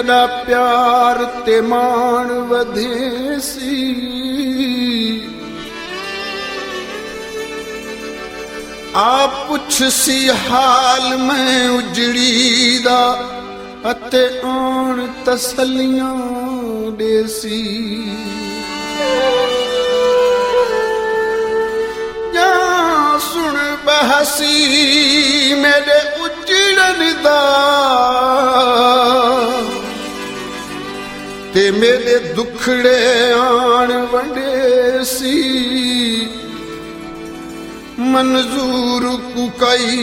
तेरा प्यार ते मान वधे सी आप पुछ सी हाल मैं उजड़ी दा अते आन तसलियां देसी या सुन बहसी मेरे उजड़न दा ते मेरे दुखड़े आन वंडे सी मंजूर को कई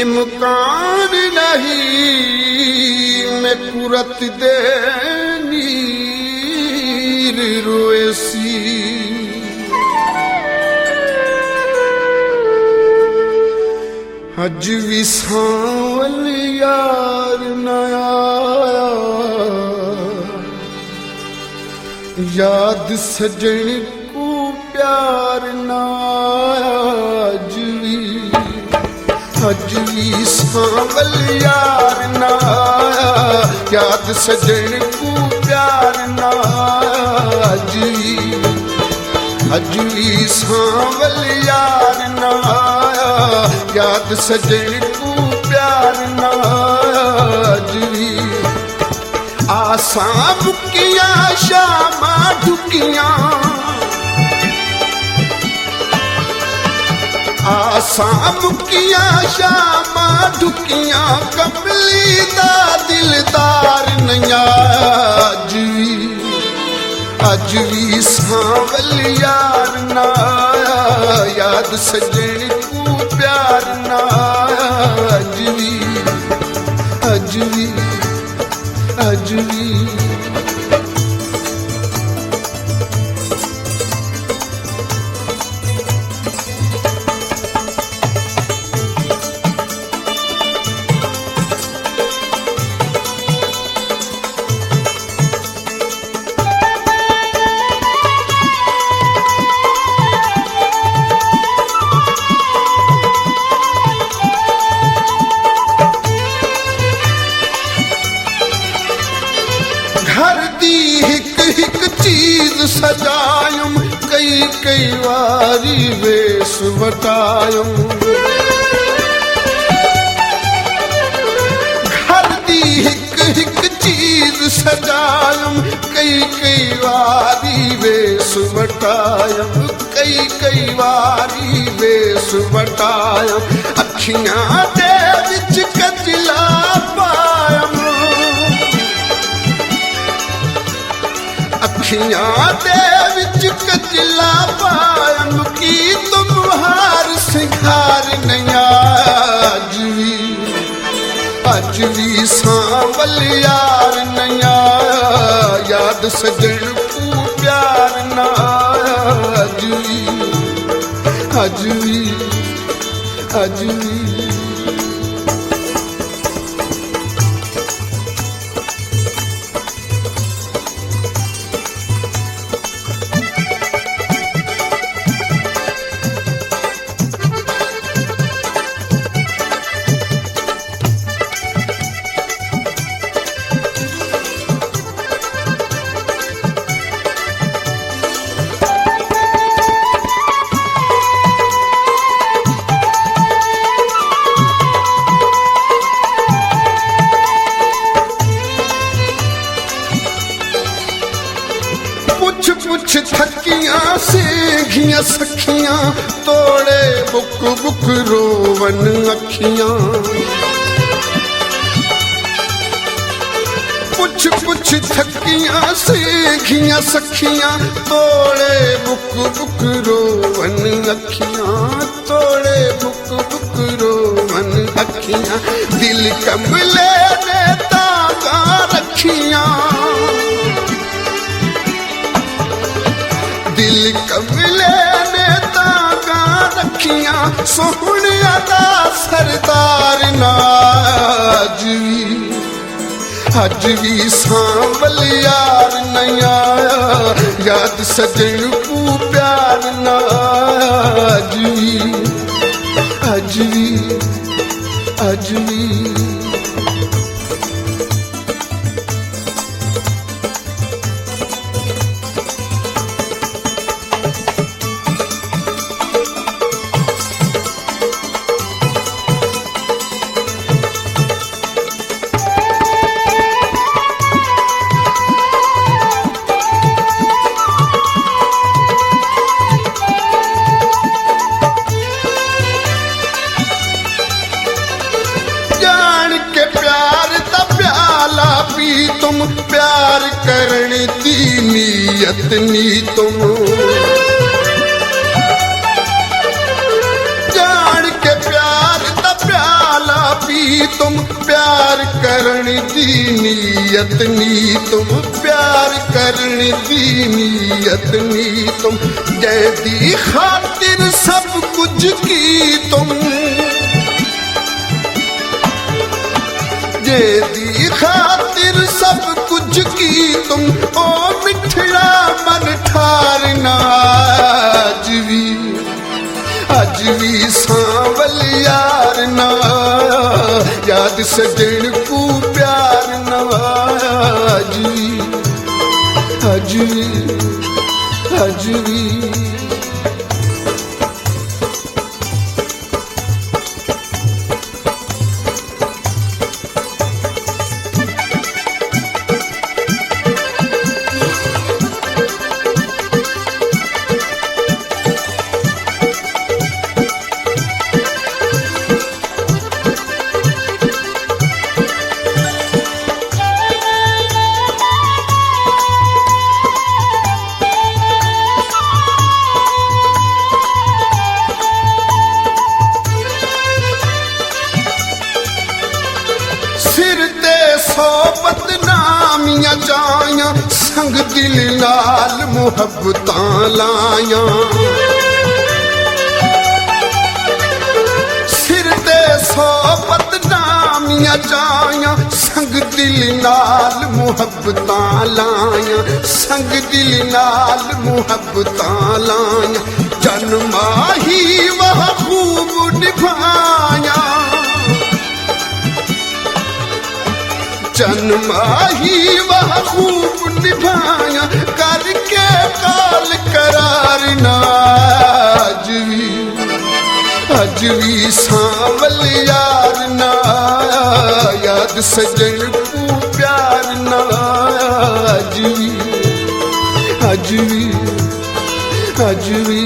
इम्कान नहीं मैं कुरत दे नीर रोएसी अज भी सांवल यार न आया याद सजन को प्यार न आया अज भी सांवल यार न आया याद सजन को प्यार न आया अज भी सांवल यार न आया याद सजन को प्यार न आया आसां मुकिया शामा ढुकिया आसां मुकिया शामा ढुकिया कमली दा दिलदार नया अज भी सांवल यार न आया याद सजन को प्यार न आया अज भी सजायुम कई वारी वेस वटायुम घर दी हिक चीज सजायुम कई वारी वेस वटायुम कई वारी वेस वटायुम अखियां दे विच कजला पायुम अखियां दे विच कजला पायम की तुम्हार सिंगार नया अज भी सांवल यार नया याद सजन को प्यार न आया अज भी पुछ थकियां सेघियां सखियां तोड़े बुक रोवन अखियां पुछ थकियां सेघियां सखियां तोड़े बुक रोवन अखियां तोड़े बुक रोवन अखियां दिल कमले ने तागा रखियां दिल कमले ने तागा रखियां सोहनिया दा सरदार नाज अज भी सांवल यार नया याद सजन को प्यार नाज अज भी भी तुम प्यार करन दी नीयत नी तुम जान के प्यार दा प्याला पी तुम प्यार करन दी नीयत नी तुम प्यार करन दी नीयत नी तुम जैदी खातिर सब कुछ की तुम जैदी खातिर सब कुछ की तुम ओ मिठड़ा मन ठारना अज भी सांवल यार ना याद सजन को प्यार ना अज भी बदनामियां जाया संग दिल नाल मुहब्बतां लाया सिर ते 100 बदनामियां जाया संग दिल नाल मुहब्बतां लाया संग दिल नाल मुहब्बतां लाया जन्मा ही वह खूब निभाया जन्मा ही वह खूब निभाया करके काल करार ना अज भी सांवल यार ना याद सजन को प्यार ना अज भी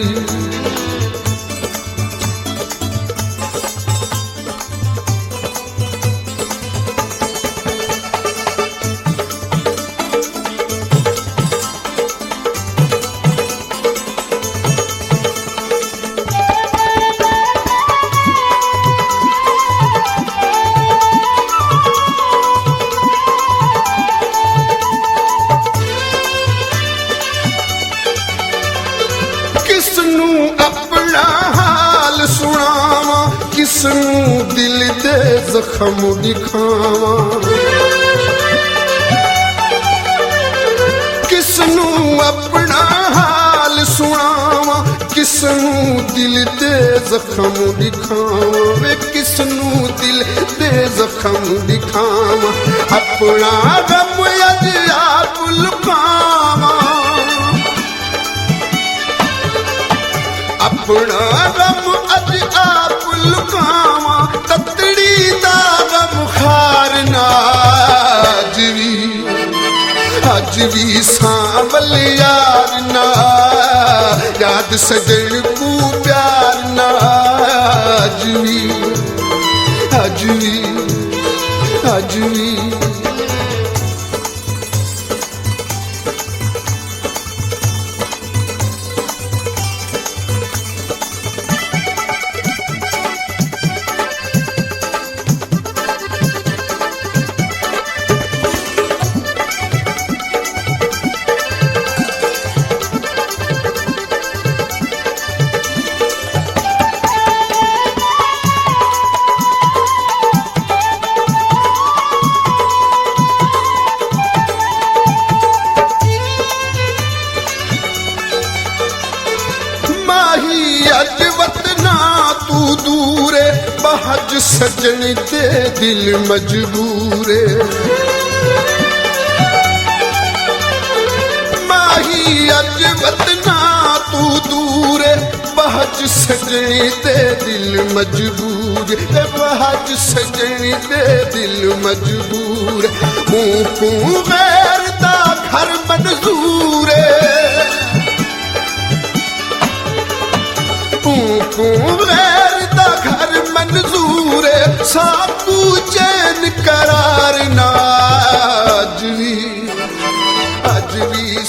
किसनू अपना हाल सुनावा किसनू दिल दे जख्म दिखावा किसनू अपना हाल सुनावा किसनू दिल दे जख्म दिखावा वे किसनू दिल दे जख्म दिखावा अपना गम अज आप लुकावा अपना गम अज आप लुकावा ततड़ी दा गम खारना अज भी सांवल यार ना याद सजन को प्यार ना अज भी अज वतना तू दूरे बहज सजन ते दिल मजबूरे माही अज वतना तू दूरे बहज सजनी ते दिल मजबूर बहज सजनी ते दिल मजबूर गैर दा घर मंजूर गैर दा घर मंजूर साकू चैन करार ना अज भी